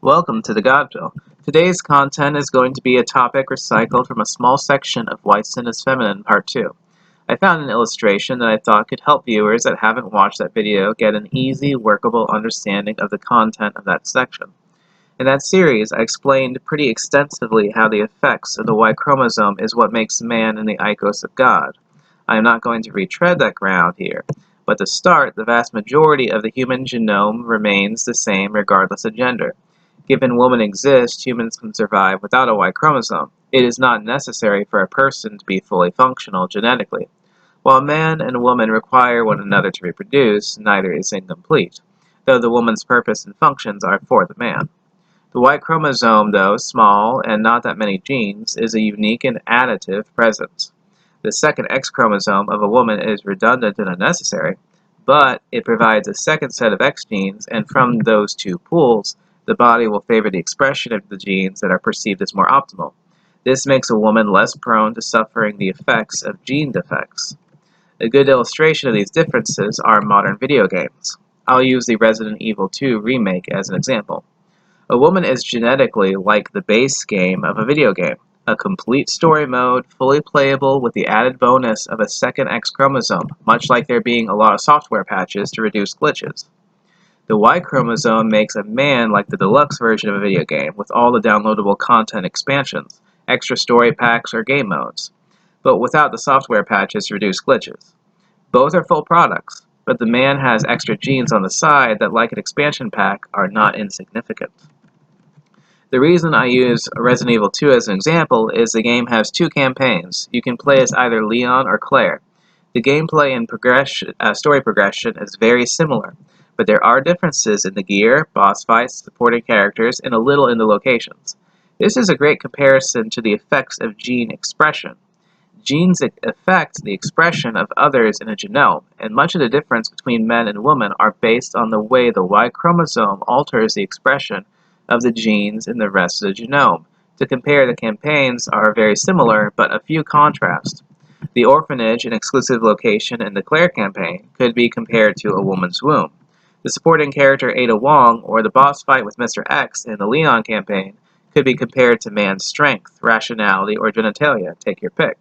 Welcome to the Godville. Today's content is going to be a topic recycled from a small section of Why Sin is Feminine Part 2. I found an illustration that I thought could help viewers that haven't watched that video get an easy, workable understanding of the content of that section. In that series, I explained pretty extensively how the effects of the Y chromosome is what makes man in the icos of God. I am not going to retread that ground here, but to start, the vast majority of the human genome remains the same regardless of gender. Given women exist, humans can survive without a Y chromosome. It is not necessary for a person to be fully functional genetically. While man and woman require one another to reproduce, neither is incomplete, though the woman's purpose and functions are for the man. The Y chromosome, though small and not that many genes, is a unique and additive presence. The second X chromosome of a woman is redundant and unnecessary, but it provides a second set of X genes, and from those two pools, the body will favor the expression of the genes that are perceived as more optimal. This makes a woman less prone to suffering the effects of gene defects. A good illustration of these differences are modern video games. I'll use the Resident Evil 2 remake as an example. A woman is genetically like the base game of a video game, a complete story mode, fully playable with the added bonus of a second X chromosome, much like there being a lot of software patches to reduce glitches. The Y chromosome makes a man like the deluxe version of a video game, with all the downloadable content expansions, extra story packs, or game modes, but without the software patches to reduce glitches. Both are full products, but the man has extra genes on the side that, like an expansion pack, are not insignificant. The reason I use Resident Evil 2 as an example is the game has two campaigns. You can play as either Leon or Claire. The gameplay and story progression is very similar, but there are differences in the gear, boss fights, supporting characters, and a little in the locations. This is a great comparison to the effects of gene expression. Genes affect the expression of others in a genome, and much of the difference between men and women are based on the way the Y chromosome alters the expression of the genes in the rest of the genome. To compare, the campaigns are very similar, but a few contrasts. The orphanage and exclusive location in the Claire campaign could be compared to a woman's womb. The supporting character Ada Wong or the boss fight with Mr. X in the Leon campaign could be compared to man's strength, rationality, or genitalia, take your pick.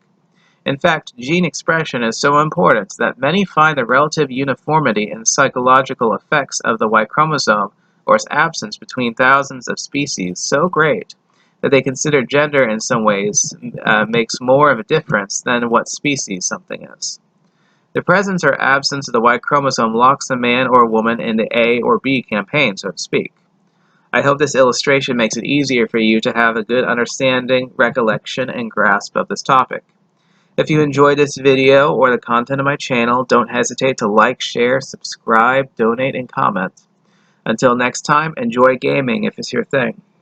In fact, gene expression is so important that many find the relative uniformity in psychological effects of the Y chromosome or its absence between thousands of species so great that they consider gender in some ways makes more of a difference than what species something is. The presence or absence of the Y chromosome locks a man or woman in the A or B campaign, so to speak. I hope this illustration makes it easier for you to have a good understanding, recollection, and grasp of this topic. If you enjoyed this video or the content of my channel, don't hesitate to like, share, subscribe, donate, and comment. Until next time, enjoy gaming if it's your thing.